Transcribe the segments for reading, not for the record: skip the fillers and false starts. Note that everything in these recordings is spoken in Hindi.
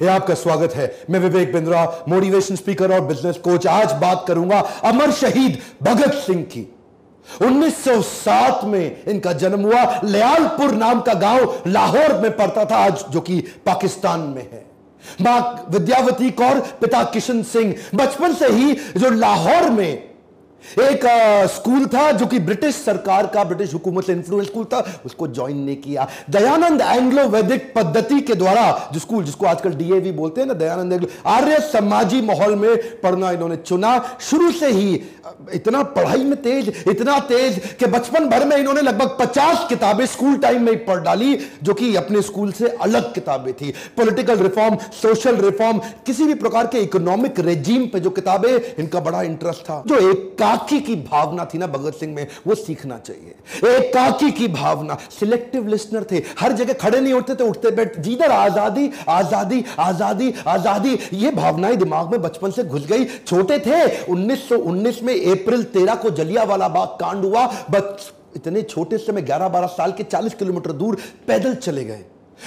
ये आपका स्वागत है। मैं विवेक बिंद्रा, मोटिवेशन स्पीकर और बिजनेस कोच। आज बात करूंगा अमर शहीद भगत सिंह की। 1907 में इनका जन्म हुआ। लयालपुर नाम का गांव लाहौर में पड़ता था आज, जो कि पाकिस्तान में है। मां विद्यावती कौर, पिता किशन सिंह। बचपन से ही जो लाहौर में एक स्कूल था जो कि ब्रिटिश सरकार का, ब्रिटिश हुकूमत से इन्फ्लुएंस स्कूल था, उसको ज्वाइन नहीं किया। दयानंद एंग्लो वैदिक पद्धति के द्वारा जो स्कूल, जिसको आजकल डीएवी बोलते हैं ना, दयानंद एंग्लो, आर्य समाजी माहौल में पढ़ना इन्होंने चुना। शुरू से ही इतना पढ़ाई में तेज, इतना तेज कि बचपन भर में इन्होंने लगभग 50 किताबें स्कूल टाइम में ही पढ़ डाली, जो कि अपने स्कूल से अलग किताबें थी। पॉलिटिकल रिफॉर्म, सोशल रिफॉर्म, किसी भी प्रकार के इकोनॉमिक रेजिम पे जो किताबें, इनका बड़ा इंटरेस्ट था। जो एकाकी की भावना थी ना भगत सिंह में, वो सीखना चाहिए। एकाकी की भावना। सिलेक्टिव लिसनर थे, हर जगह खड़े नहीं होते थे, उठते बैठ, जिधर आजादी आजादी आजादी आजादी, ये भावनाएं दिमाग में बचपन से घुस गई। छोटे थे, 1919 में अप्रैल 13 को जलियांवाला बाग कांड हुआ। बस इतने छोटे से में 11-12 साल के 40 किलोमीटर दूर पैदल चले गए।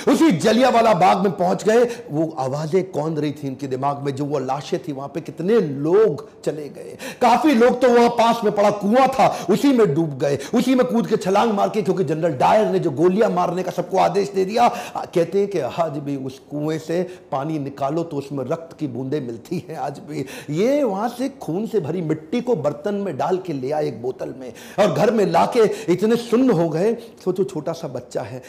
उसी जलियांवाला बाग में पहुंच गए। वो आवाजें कौन रही थी इनके दिमाग में, जो वो लाशें थी वहां पे, कितने लोग चले गए। काफी लोग तो वहां पास में पड़ा कुआं था, उसी में डूब गए, उसी में कूद के छलांग मार के, क्योंकि जनरल डायर ने जो गोलियां मारने का सबको आदेश दे दिया। कहते हैं कि आज भी उस कुएं से पानी निकालो तो उसमें रक्त की बूंदें मिलती हैं आज भी। ये वहां से खून से भरी मिट्टी को बर्तन में डाल के ले आए, एक बोतल में, और घर में लाके इतने सुन्न हो गए। सोचो छोटा सा बच्चा है,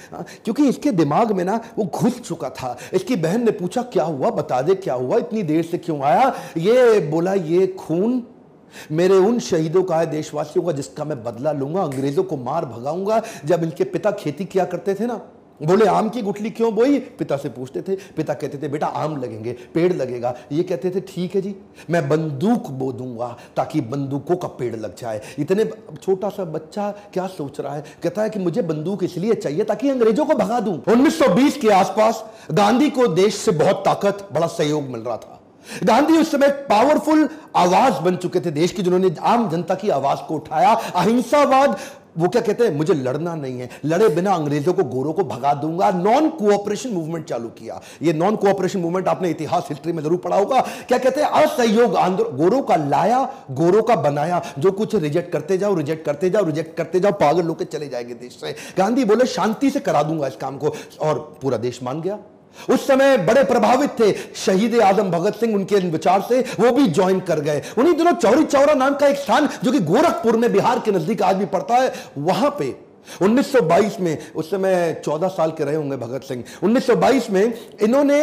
क्योंकि इसके दिमाग में ना वो घुस चुका था। इसकी बहन ने पूछा क्या हुआ, बता दे क्या हुआ, इतनी देर से क्यों आया। ये बोला ये खून मेरे उन शहीदों का है, देशवासियों का, जिसका मैं बदला लूंगा, अंग्रेजों को मार भगाऊंगा। जब इनके पिता खेती किया करते थे ना, बोले आम की गुठली क्यों बोई, पिता से पूछते थे। पिता कहते थे बेटा आम लगेंगे, पेड़ लगेगा। ये कहते थे ठीक है जी, मैं बंदूक बो दूंगा ताकि बंदूकों का पेड़ लग जाए। इतने छोटा सा बच्चा क्या सोच रहा है, कहता है कि मुझे बंदूक इसलिए चाहिए ताकि अंग्रेजों को भगा दूं। 1920 के आसपास गांधी को देश से बहुत ताकत, बड़ा सहयोग मिल रहा था। गांधी उस समय पावरफुल आवाज बन चुके थे देश की, जिन्होंने आम जनता की आवाज को उठाया। अहिंसावाद, वो क्या कहते हैं, मुझे लड़ना नहीं है, लड़े बिना अंग्रेजों को, गोरों को भगा दूंगा। नॉन कोऑपरेशन मूवमेंट चालू किया। ये नॉन कोऑपरेशन मूवमेंट आपने इतिहास, हिस्ट्री में जरूर पढ़ा होगा। क्या कहते हैं, असहयोग आंदोलन। गोरों का लाया, गोरों का बनाया, जो कुछ रिजेक्ट करते जाओ, रिजेक्ट करते जाओ, रिजेक्ट करते जाओ, पागल लोग चले जाएंगे देश से। गांधी बोले शांति से करा दूंगा इस काम को, और पूरा देश मान गया। उस समय बड़े प्रभावित थे शहीद आजम भगत सिंह उनके विचार से, वो भी ज्वाइन कर गए। उन्हीं दिनों चौरी चौरा नाम का एक स्थान, जो कि गोरखपुर में, बिहार के नजदीक आज भी पड़ता है, वहां पे 1922 में, उस समय 14 साल के रहे होंगे भगत सिंह, 1922 में इन्होंने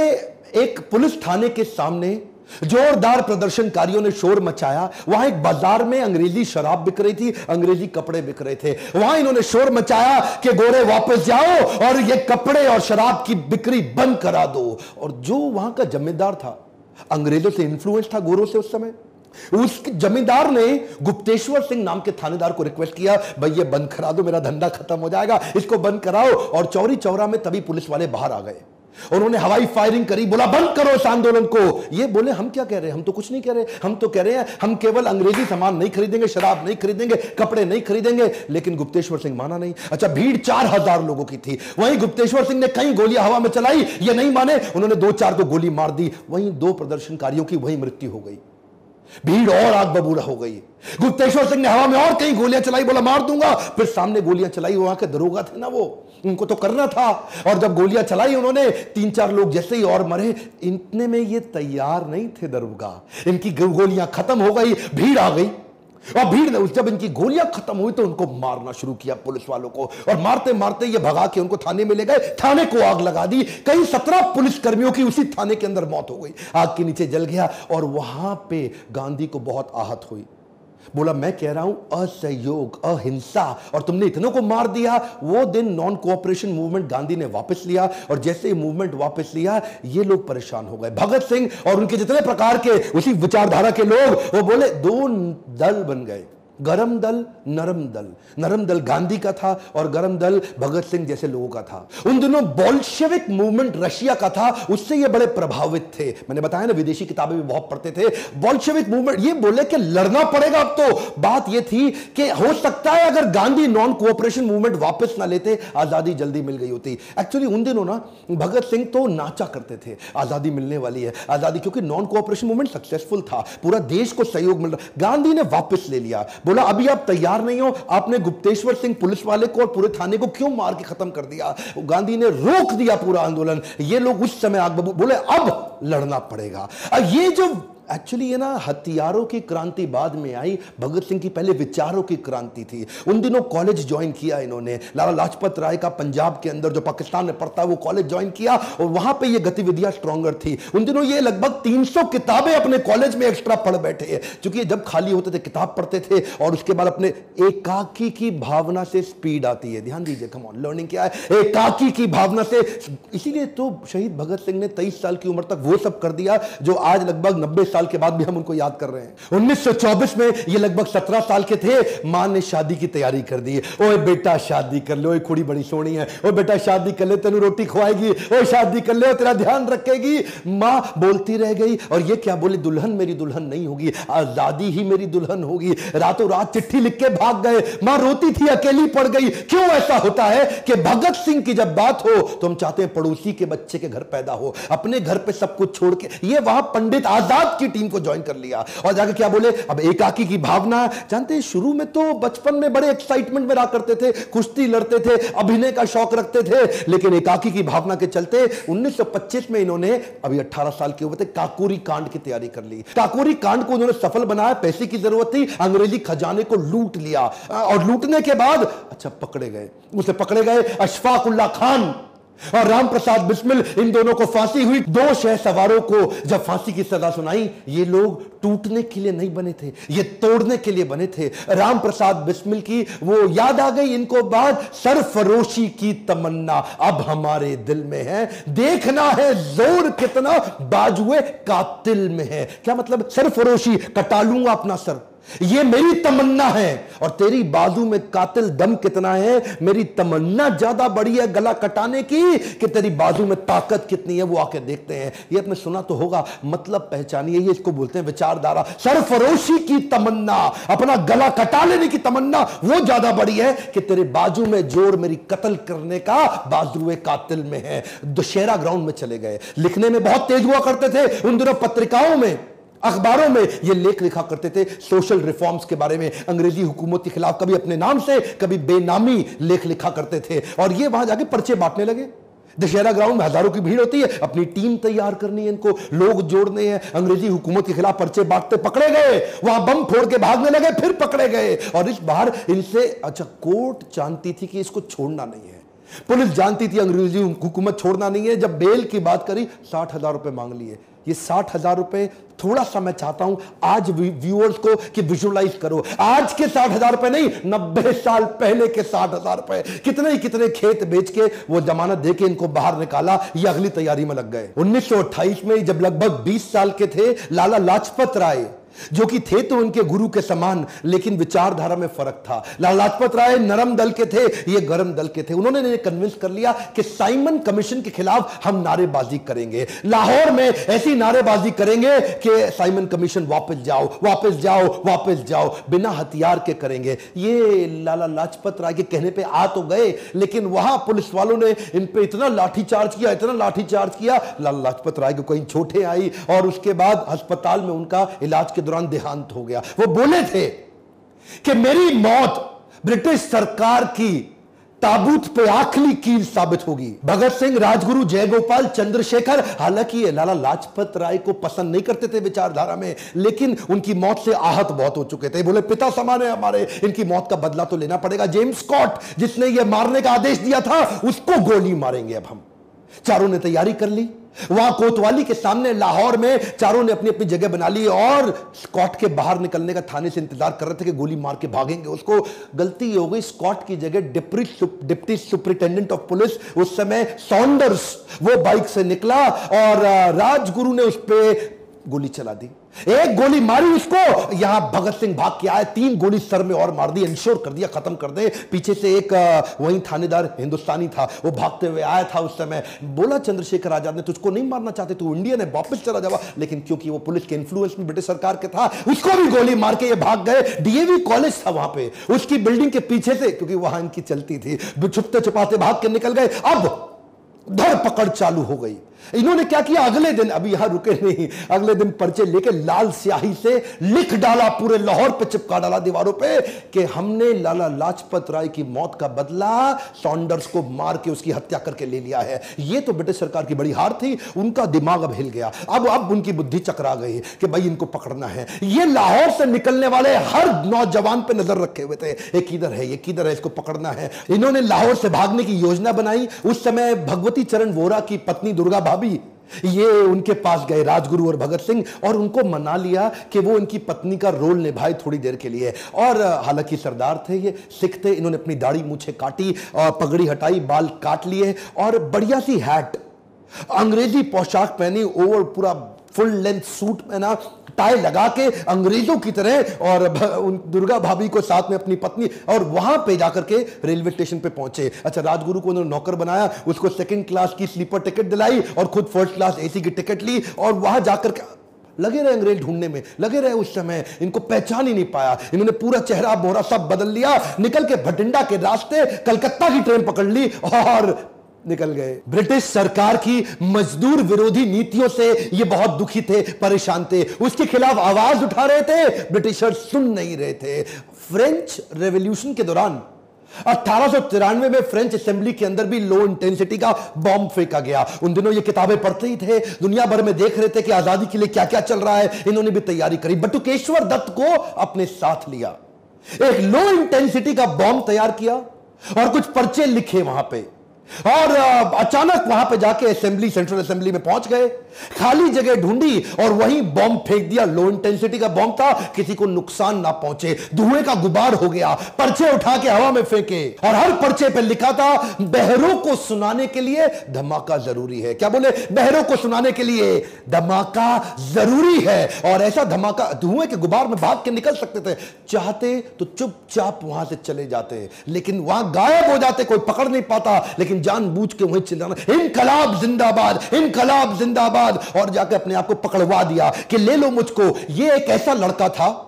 एक पुलिस थाने के सामने जोरदार प्रदर्शनकारियों ने शोर मचाया। वहां एक बाजार में अंग्रेजी शराब बिक रही थी, अंग्रेजी कपड़े बिक रहे थे। वहां इन्होंने शोर मचाया कि गोरे वापस जाओ और ये कपड़े और शराब की बिक्री बंद करा दो। और जो वहां का जमींदार था, अंग्रेजों से इन्फ्लुएंस था गोरों से उस समय, उस जमींदार ने गुप्तेश्वर सिंह नाम के थानेदार को रिक्वेस्ट किया, भाई ये बंद करा दो, मेरा धंधा खत्म हो जाएगा, इसको बंद कराओ। और चौरी चौरा में तभी पुलिस वाले बाहर आ गए। उन्होंने हवाई फायरिंग करी, बोला बंद करो इस आंदोलन को। ये बोले हम क्या कह रहे हैं, हम तो कुछ नहीं कह रहे, हम तो कह रहे हैं हम केवल अंग्रेजी सामान नहीं खरीदेंगे, शराब नहीं खरीदेंगे, कपड़े नहीं खरीदेंगे। लेकिन गुप्तेश्वर सिंह माना नहीं। अच्छा, भीड़ 4000 लोगों की थी। वहीं गुप्तेश्वर सिंह ने कई गोलियां हवा में चलाई, ये नहीं माने, उन्होंने 2-4 को गोली मार दी। वहीं 2 प्रदर्शनकारियों की वहीं मृत्यु हो गई। भीड़ और आग बबूला हो गई। गुप्तेश्वर सिंह ने हवा में और कई गोलियां चलाई, बोला मार दूंगा। फिर सामने गोलियां चलाई, वहां के दरोगा थे ना, वो उनको तो करना था। और जब गोलियां चलाई उन्होंने, 3-4 लोग जैसे ही और मरे। इतने में ये तैयार नहीं थे दरोगा, इनकी गोलियां खत्म हो गई, भीड़ आ गई। और भीड़ ने, जब इनकी गोलियां खत्म हुई तो उनको मारना शुरू किया, पुलिस वालों को। और मारते मारते ये भगा के उनको थाने में ले गए, थाने को आग लगा दी। कई 17 पुलिस कर्मियों की उसी थाने के अंदर मौत हो गई, आग के नीचे जल गया। और वहां पे गांधी को बहुत आहत हुई। बोला मैं कह रहा हूं असहयोग, अहिंसा, और तुमने इतनों को मार दिया। वो दिन नॉन कोऑपरेशन मूवमेंट गांधी ने वापस लिया, और जैसे ही मूवमेंट वापस लिया, ये लोग परेशान हो गए। भगत सिंह और उनके जितने प्रकार के उसी विचारधारा के लोग, वो बोले 2 दल बन गए। गरम दल, नरम दल। नरम दल गांधी का था और गरम दल भगत सिंह जैसे लोगों का था। उन दिनों बोल्शेविक मूवमेंट रशिया का था, उससे ये बड़े प्रभावित थे। मैंने बताया ना, विदेशी किताबें भी बहुत पढ़ते थे। बोल्शेविक मूवमेंट, ये बोले कि लड़ना पड़ेगा। अब तो बात ये थी कि हो सकता है अगर गांधी नॉन कोऑपरेशन मूवमेंट वापस ना लेते, आजादी जल्दी मिल गई होती। एक्चुअली उन दिनों ना भगत सिंह तो नाचा करते थे, आजादी मिलने वाली है, आजादी, क्योंकि नॉन कोऑपरेशन मूवमेंट सक्सेसफुल था, पूरा देश को सहयोग मिल रहा। गांधी ने वापस ले लिया, बोला अभी आप तैयार नहीं हो, आपने गुप्तेश्वर सिंह पुलिस वाले को और पूरे थाने को क्यों मार के खत्म कर दिया। गांधी ने रोक दिया पूरा आंदोलन। ये लोग उस समय आग बबूल बोले अब लड़ना पड़ेगा। ये जो एक्चुअली ये ना हथियारों की क्रांति बाद में आई, भगत सिंह की पहले विचारों की क्रांति थी। उन दिनों कॉलेज ज्वाइन किया इन्होंने, लाला लाजपत राय का पंजाब के अंदर जो पाकिस्तान में पढ़ता है वो कॉलेज ज्वाइन किया और वहां पे ये गतिविधियां स्ट्रॉन्गर थी। उन दिनों ये लगभग 300 किताबें अपने कॉलेज में एक्स्ट्रा पढ़ बैठे, क्योंकि जब खाली होते थे किताब पढ़ते थे और उसके बाद अपने एकाकी की भावना से स्पीड आती है। ध्यान दीजिए, कम ऑन, लर्निंग क्या है, एकाकी की भावना से। इसीलिए तो शहीद भगत सिंह ने 23 साल की उम्र तक वो सब कर दिया जो आज लगभग 90 साल के बाद भी हम उनको याद कर रहे हैं। 1924 में ये लगभग 17 साल के थे, मां ने शादी की तैयारी कर दी। ओए बेटा शादी कर लो, कुड़ी बड़ी सोनी है, ओ बेटा शादी कर ले, तेनू रोटी खवाएगी, ओ शादी कर ले, तेरा ध्यान रखेगी। मां बोलती रह गई और ये क्या बोली, दुल्हन मेरी दुल्हन नहीं होगी, आजादी ही मेरी दुल्हन होगी। रातों रात चिट्ठी लिख के भाग गए, मां रोती थी, अकेली पड़ गई। क्यों ऐसा होता है कि भगत सिंह की जब बात हो तो हम चाहते हैं पड़ोसी के बच्चे के घर पैदा हो, अपने घर पे सब कुछ छोड़ के। ये वहां पंडित आजाद की टीम को ज्वाइन कर लिया और जाके क्या बोले, अब एकाकी की भावना। जानते हैं शुरू में तो बचपन में बड़े एक्साइटमेंट में रहा करते थे, कुश्ती लड़ते थे, अभिनय का शौक रखते थे, लेकिन एकाकी की भावना के चलते 1925 में इन्होंने, अभी 18 साल के हुए थे, काकोरी कांड की तैयारी कर ली। काकोरी कांड को उन्होंने सफल बनाया, पैसे की जरूरत थी, अंग्रेजी खजाने को लूट लिया और लूटने के बाद अच्छा पकड़े गए, उसे पकड़े गए अशफाक उल्लाह खान और राम प्रसाद बिस्मिल, इन दोनों को फांसी हुई। 2 शह सवारों को जब फांसी की सजा सुनाई, ये लोग टूटने के लिए नहीं बने थे, ये तोड़ने के लिए बने थे। राम प्रसाद बिस्मिल की वो याद आ गई इनको बात, सरफरोशी की तमन्ना अब हमारे दिल में है, देखना है जोर कितना बाजुए कातिल में है। क्या मतलब, सरफरोशी, कटा लूंगा अपना सर, ये मेरी तमन्ना है, और तेरी बाजू में कातिल दम कितना है, मेरी तमन्ना ज्यादा बड़ी है गला कटाने की कि तेरी बाजू में ताकत कितनी है, वो आके देखते हैं। ये आपने सुना तो होगा, मतलब पहचानिए, ये इसको बोलते हैं विचारधारा। सरफरोशी की तमन्ना, अपना गला कटा लेने की तमन्ना, वो ज्यादा बड़ी है कि तेरे बाजू में जोर मेरी कत्ल करने का बाजुए कातिल में है। दशहरा ग्राउंड में चले गए, लिखने में बहुत तेज हुआ करते थे उन दिनों, पत्रिकाओं में, अखबारों में ये लेख लिखा करते थे सोशल रिफॉर्म्स के बारे में, अंग्रेजी हुकूमत के खिलाफ, कभी अपने नाम से कभी बेनामी लेख लिखा करते थे। और ये वहां जाके पर्चे बांटने लगे। दशहरा ग्राउंड में हजारों की भीड़ होती है, अपनी टीम तैयार करनी है, इनको लोग जोड़ने हैं, अंग्रेजी हुकूमत के खिलाफ पर्चे बांटते पकड़े गए, वहां बम फोड़ के भागने लगे, फिर पकड़े गए। और इस बार इनसे, अच्छा कोर्ट जानती थी कि इसको छोड़ना नहीं है, पुलिस जानती थी अंग्रेजी हुकूमत छोड़ना नहीं है। जब बेल की बात करी, 60,000 रुपए मांग लिए। ये 60,000 रुपए, थोड़ा सा मैं चाहता हूं आज व्यूअर्स को कि विजुअलाइज करो, आज के 60,000 रुपए नहीं, 90 साल पहले के 60,000 रुपए। कितने ही कितने खेत बेच के वो जमानत देके इनको बाहर निकाला, ये अगली तैयारी में लग गए। 1928 में जब लगभग 20 साल के थे, लाला लाजपत राय, जो कि थे तो उनके गुरु के समान, लेकिन विचारधारा में फर्क था। लाला लाजपत राय नरम दल के थे, ये गरम दल के थे। उन्होंने कन्विंस कर लिया कि साइमन कमीशन के खिलाफ हम नारेबाजी करेंगे, लाहौर में ऐसी नारेबाजी करेंगे कि साइमन कमीशन वापस जाओ, वापस जाओ, वापस जाओ, बिना हथियार के करेंगे। ये लाला लाजपत राय के कहने पे आ तो गए, लेकिन वहां पुलिस वालों ने इन पे इतना लाठीचार्ज किया, इतना लाठीचार्ज किया, लाला लाजपत राय को कहीं चोटें आई और उसके बाद अस्पताल में उनका इलाज के दौरान देहांत हो गया। वो बोले थे कि मेरी मौत ब्रिटिश सरकार की ताबूत पे आखिरी कील साबित होगी। भगत सिंह, राजगुरु, जयगोपाल, चंद्रशेखर, हालांकि ये लाला लाजपत राय को पसंद नहीं करते थे विचारधारा में, लेकिन उनकी मौत से आहत बहुत हो चुके थे। बोले पिता समान है हमारे, इनकी मौत का बदला तो लेना पड़ेगा। जेम्स स्कॉट, जिसने ये मारने का आदेश दिया था, उसको गोली मारेंगे अब हम। चारों ने तैयारी कर ली, वहां कोतवाली के सामने लाहौर में चारों ने अपनी अपनी जगह बना ली और स्कॉट के बाहर निकलने का थाने से इंतजार कर रहे थे कि गोली मार के भागेंगे उसको। गलती हो गई, स्कॉट की जगह डिप्टी सुपरिटेंडेंट ऑफ पुलिस उस समय सॉन्डर्स, वो बाइक से निकला और राजगुरु ने उस पे गोली चला दी, एक गोली मारी उसको, यहां भगत सिंह भाग के आए, 3 गोली सर में और मार दी, इंश्योर कर दिया खत्म कर दे। पीछे से एक वही थानेदार हिंदुस्तानी था, वो भागते हुए आया था उस समय, बोला चंद्रशेखर आजाद ने तुझको नहीं मारना चाहते, तू इंडियन है, वापस चला जावा, लेकिन क्योंकि वो पुलिस के इन्फ्लुएंस में ब्रिटिश सरकार के था, उसको भी गोली मार के ये भाग गए। डीएवी कॉलेज था वहां पे, उसकी बिल्डिंग के पीछे से, क्योंकि वहां इनकी चलती थी, छुपते छुपाते भाग के निकल गए। अब धरपकड़ चालू हो गई। इन्होंने क्या किया, अगले दिन, अभी यहां रुके नहीं, अगले दिन पर्चे लेके लाल स्याही से लिख डाला, पूरे लाहौर पे चिपका डाला दीवारों पे कि हमने लाला लाजपत राय की मौत का बदला सॉन्डर्स को मार के उसकी हत्या करके ले लिया है। ये तो ब्रिटिश सरकार की बड़ी हार थी, उनका दिमाग अब हिल गया, अब उनकी बुद्धि चकरा गई कि भाई इनको पकड़ना है। ये लाहौर से निकलने वाले हर नौजवान पे नजर रखे हुए थे, ये किधर है, ये किधर है, इसको पकड़ना है। इन्होंने लाहौर से भागने की योजना बनाई। उस समय भगवती चरण वोरा की पत्नी दुर्गा भाभी, ये उनके पास गए राजगुरु और भगत सिंह, और उनको मना लिया कि वो इनकी पत्नी का रोल निभाए थोड़ी देर के लिए। और हालांकि सरदार थे, ये सिख थे, इन्होंने अपनी दाढ़ी मूछें काटी और पगड़ी हटाई, बाल काट लिए और बढ़िया सी हैट, अंग्रेजी पोशाक पहनी, ओवर पूरा फुल लेंथ सूट पहना, टाई लगा के अंग्रेजों की तरह, और दुर्गा भाभी को साथ में अपनी पत्नी, और वहां पे जाकर के रेलवे स्टेशन पे पहुंचे। अच्छा, राजगुरु को उन्होंने नौकर बनाया, उसको 2nd क्लास की स्लीपर टिकट दिलाई और खुद 1st क्लास एसी की टिकट ली, और वहां जाकर के लगे रहे अंग्रेज ढूंढने में, लगे रहे। उस समय इनको पहचान ही नहीं पाया, इन्होंने पूरा चेहरा मोहरा सब बदल लिया, निकल के भटिंडा के रास्ते कलकत्ता की ट्रेन पकड़ ली और निकल गए। ब्रिटिश सरकार की मजदूर विरोधी नीतियों से ये बहुत दुखी थे, परेशान थे, उसके खिलाफ आवाज उठा रहे थे, ब्रिटिशर्स सुन नहीं रहे थे। फ्रेंच रेवोल्यूशन के दौरान 1893 में फ्रेंच असेंबली के अंदर भी लो इंटेंसिटी का बॉम्ब फेंका गया। उन दिनों ये किताबें पढ़ते ही थे, दुनिया भर में देख रहे थे कि आजादी के लिए क्या क्या चल रहा है, इन्होंने भी तैयारी करी। बटुकेश्वर दत्त को अपने साथ लिया, एक लो इंटेंसिटी का बॉम्ब तैयार किया और कुछ पर्चे लिखे वहां पे, और अचानक वहां पे जाके असेंबली, सेंट्रल असेंबली में पहुंच गए, खाली जगह ढूंढी और वहीं बॉम्ब फेंक दिया। लो इंटेंसिटी का बॉम्ब था, किसी को नुकसान ना पहुंचे, धुएं का गुबार हो गया। पर्चे उठा के हवा में फेंके और हर पर्चे पे लिखा था, बहरों को सुनाने के लिए धमाका जरूरी है। क्या बोले? बहरों को सुनाने के लिए धमाका जरूरी है। और ऐसा धमाका, धुएं के गुबार में भाग के निकल सकते थे, चाहते तो चुपचाप वहां से चले जाते, लेकिन वहां गायब हो जाते, कोई पकड़ नहीं पाता, लेकिन जानबूझ के वहीं चिल्लाना, इनकलाब जिंदाबाद, इनकलाब जिंदाबाद, और जाकर अपने आप को पकड़वा दिया कि ले लो मुझको। ये एक ऐसा लड़का था,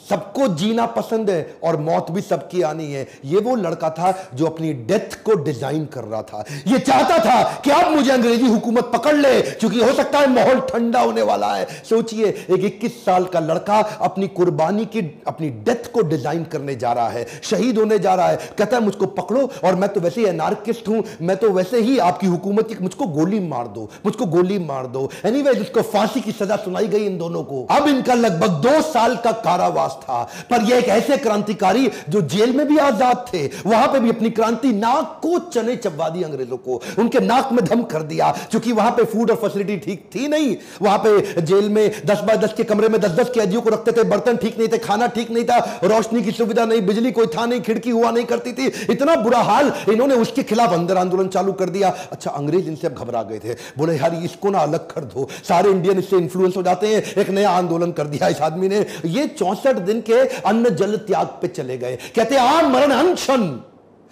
सबको जीना पसंद है और मौत भी सबकी आनी है। ये वो लड़का था जो अपनी डेथ को डिजाइन कर रहा था। ये चाहता था कि अब मुझे अंग्रेजी हुकूमत पकड़ ले, क्योंकि हो सकता है माहौल ठंडा होने वाला है। सोचिए, एक 21 साल का लड़का अपनी कुर्बानी की, अपनी डेथ को डिजाइन करने जा रहा है, शहीद होने जा रहा है। कहता है मुझको पकड़ो, और मैं तो वैसे ही एनार्किस्ट हूं, मैं तो वैसे ही आपकी हुकूमत की, मुझको गोली मार दो, मुझको गोली मार दो। एनीवेज, उसको फांसी की सजा सुनाई गई इन दोनों को। अब इनका लगभग 2 साल का कारावास था। पर यह एक ऐसे क्रांतिकारी जो जेल में भी आजाद थे, वहां पे भी अपनी क्रांति, नाक को चने चबवा दी अंग्रेजों को, उनके नाक में दम कर दिया। क्योंकि वहां पे फूड और फैसिलिटी ठीक थी नहीं, वहां पे जेल में 10 बाय 10 के कमरे में 10-10 कैदियों को रखते थे, बर्तन ठीक नहीं थे, खाना ठीक नहीं था, रोशनी की सुविधा नहीं, बिजली कोई था नहीं, खिड़की हुआ नहीं करती थी, इतना बुरा हाल। इन्होंने उसके खिलाफ अंदर आंदोलन चालू कर दिया। अच्छा, अंग्रेज इनसे अब घबरा गए थे, बोले यार इसको ना अलग कर दो, सारे इंडियन इससे इंफ्लुएंस हो जाते हैं। एक नया आंदोलन कर दिया इस आदमी ने। ये 64 दिन के अन्न जल त्याग पे चले गए, कहते आम मरण अनशन,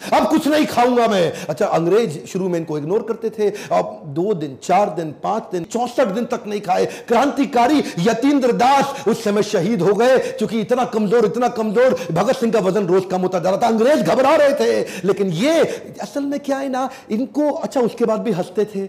अब कुछ नहीं खाऊंगा मैं। अच्छा, अंग्रेज शुरू में इनको इग्नोर करते थे, अब 2 दिन, 4 दिन, 5 दिन, 64 दिन तक नहीं खाए। क्रांतिकारी यतीन्द्र दास उस समय शहीद हो गए, क्योंकि इतना कमजोर भगत सिंह का वजन रोज कम होता जा रहा था। अंग्रेज घबरा रहे थे, लेकिन ये असल में क्या है ना, इनको, अच्छा उसके बाद भी हंसते थे,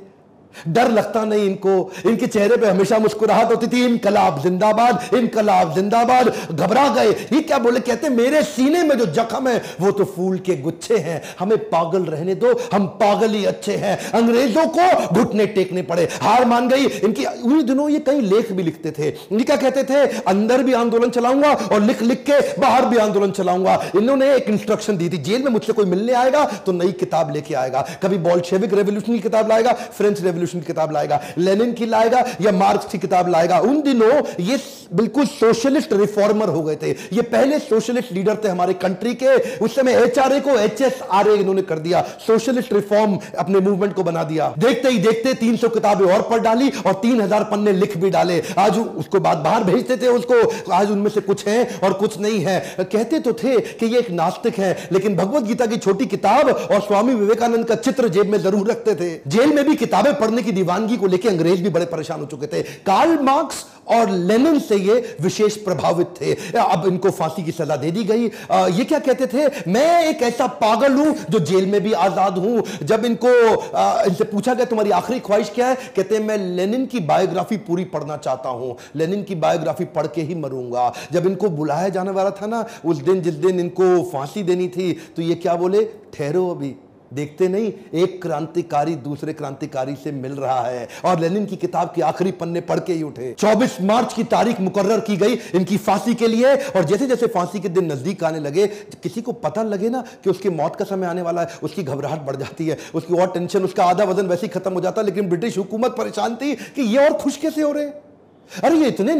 डर लगता नहीं इनको, इनके चेहरे पे हमेशा मुस्कुराहट होती थी। इनकलाब जिंदाबाद, इनकलाब जिंदाबाद। घबरा गए, ये क्या बोले? कहते मेरे सीने में जो जख्म है वो तो फूल के गुच्छे हैं, हमें पागल रहने दो, हम पागल ही अच्छे हैं। अंग्रेजों को घुटने टेकने पड़े, हार मान गई इनकी। उन्हीं दिनों ये कई लेख भी लिखते थे, क्या कहते थे? अंदर भी आंदोलन चलाऊंगा और लिख लिख के बाहर भी आंदोलन चलाऊंगा। इन्होंने एक इंस्ट्रक्शन दी थी, जेल में मुझसे कोई मिलने आएगा तो नई किताब लेके आएगा, कभी बॉल्शेविक रेवोल्यूशन की किताब लाएगा, फ्रेंच रेवोल्यूशन रेवोल्यूशन की किताब लाएगा, लेनिन की लाएगा या मार्क्स की किताब लाएगा। उन दिनों ये बिल्कुल सोशलिस्ट रिफॉर्मर हो गए थे, ये पहले सोशलिस्ट लीडर थे हमारे कंट्री के। उस समय एचआरए को एचएसआरए इन्होंने कर दिया, सोशलिस्ट रिफॉर्म अपने मूवमेंट को बना दिया। देखते ही देखते 300 किताबें और पढ़ डाली और 3000 पन्ने लिख भी डाले। आज उसको बाद बाहर भेजते थे उसको, आज उनमें से कुछ है और कुछ नहीं है। कहते तो थे कि ये एक नास्तिक है, लेकिन भगवत गीता की छोटी किताब और स्वामी विवेकानंद का चित्र जेब में जरूर रखते थे। जेल में भी किताबें पढ़ने की दीवानगी को लेकर अंग्रेज भी बड़े परेशान हो चुके थे। कार्ल मार्क्स और लेनिन से ये विशेष प्रभावित थे। अब इनको फांसी की सजा दे दी गई। ये क्या कहते थे, मैं एक ऐसा पागल हूं जो जेल में भी आजाद हूं। जब इनको इनसे पूछा गया तुम्हारी आखिरी ख्वाहिश क्या है, कहते हैं मैं लेनिन की बायोग्राफी पूरी पढ़ना चाहता हूं, लेनिन की बायोग्राफी पढ़ के ही मरूंगा। जब इनको बुलाया जाने वाला था ना उस दिन, जिस दिन इनको फांसी देनी थी, तो ये क्या बोले, ठहरो अभी, देखते नहीं एक क्रांतिकारी दूसरे क्रांतिकारी से मिल रहा है। और लेनिन की किताब के आखिरी पन्ने पढ़ के ही उठे। 24 मार्च की तारीख मुकर्रर की गई इनकी फांसी के लिए। और जैसे जैसे फांसी के दिन नजदीक आने लगे, किसी को पता लगे ना कि उसकी मौत का समय आने वाला है, उसकी घबराहट बढ़ जाती है, उसकी और टेंशन, उसका आधा वजन वैसे ही खत्म हो जाता है। लेकिन ब्रिटिश हुकूमत परेशान थी कि ये और खुश कैसे हो रहे, अरे ये इतने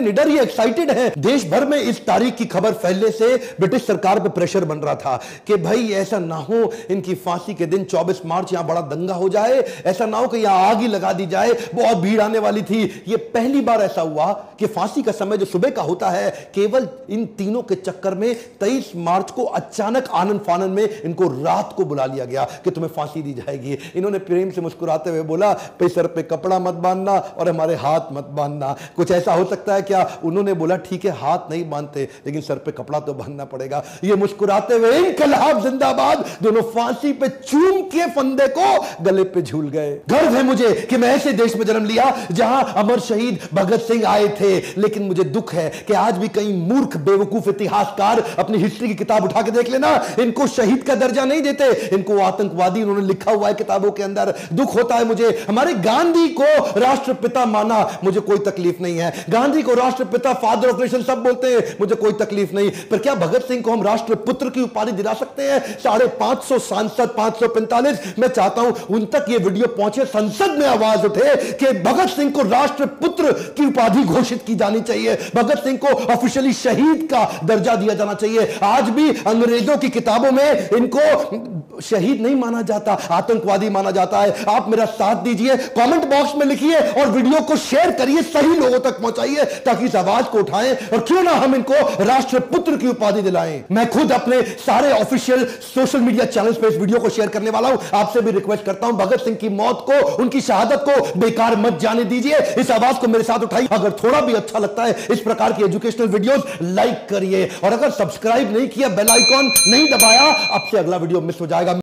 निडर ये एक्साइटेड है। देश भर में इस तारीख की खबर फैलने से ब्रिटिश सरकार पे प्रेशर बन रहा था कि भाई ऐसा ना हो इनकी फांसी के दिन 24 मार्च यहां बड़ा दंगा हो जाए, ऐसा ना हो कि यहां आग ही लगा दी जाए, बहुत भीड़ आने वाली थी। ये पहली बार ऐसा हुआ कि फांसी का समय जो सुबह का होता है, केवल इन तीनों के चक्कर में 23 मार्च को अचानक आनंद फानन में इनको रात को बुला लिया गया कि तुम्हें फांसी दी जाएगी। इन्होंने प्रेम से मुस्कुराते हुए बोला, पे सर पे कपड़ा मत बांधना और हमारे हाथ मत बांधना। कुछ ऐसा हो सकता है क्या? उन्होंने बोला ठीक है हाथ नहीं बांधते लेकिन सर पे कपड़ा तो बांधना पड़ेगा। ये मुस्कुराते हुए इनकलाब जिंदाबाद दोनों फांसी पे चूम के फंदे को गले पे झूल गए। गर्व है मुझे कि मैं ऐसे देश में जन्म लिया जहां अमर शहीद भगत सिंह आए थे। लेकिन मुझे दुख है कि आज भी कई मूर्ख बेवकूफ इतिहासकार अपनी हिस्ट्री की किताब उठा के देख लेना, इनको शहीद का दर्जा नहीं देते, इनको आतंकवादी उन्होंने लिखा हुआ है किताबों के अंदर। दुख होता है मुझे। हमारे गांधी को राष्ट्रपिता माना, मुझे कोई तकलीफ नहीं है। गांधी को राष्ट्रपिता, फादर ऑफ नेशन सब बोलते हैं, मुझे कोई तकलीफ नहीं। पर क्या भगत सिंह को हम राष्ट्रपुत्र की उपाधि दिला सकते हैं? 550 सांसद, 545, मैं चाहता हूं उन तक ये वीडियो पहुंचे, संसद में आवाज उठे कि भगत सिंह को राष्ट्रपुत्र की उपाधि घोषित की जानी चाहिए, भगत सिंह को ऑफिशियली शहीद का दर्जा दिया जाना चाहिए। आज भी अंग्रेजों की किताबों में इनको शहीद नहीं माना जाता, आतंकवादी माना जाता है। आप मेरा साथ दीजिए, कमेंट बॉक्स में लिखिए और वीडियो को शेयर करिए, सही लोगों तक पहुंचाइए ताकि इस आवाज को उठाएं और क्यों ना हम इनको राष्ट्रपुत्र की उपाधि दिलाएं। मैं खुद अपने सारे ऑफिशियल सोशल मीडिया चैनल्स पे इस वीडियो को शेयर करने वाला हूं। आपसे भी रिक्वेस्ट करता हूं, भगत सिंह की मौत को, उनकी शहादत को बेकार मत जाने दीजिए। इस आवाज को मेरे साथ उठाइए। अगर थोड़ा भी अच्छा लगता है इस प्रकार की एजुकेशनल वीडियोस, लाइक करिए और अगर सब्सक्राइब नहीं किया, बेल आइकॉन नहीं दबाया, अब से अगला वीडियो मिस हो जाएगा।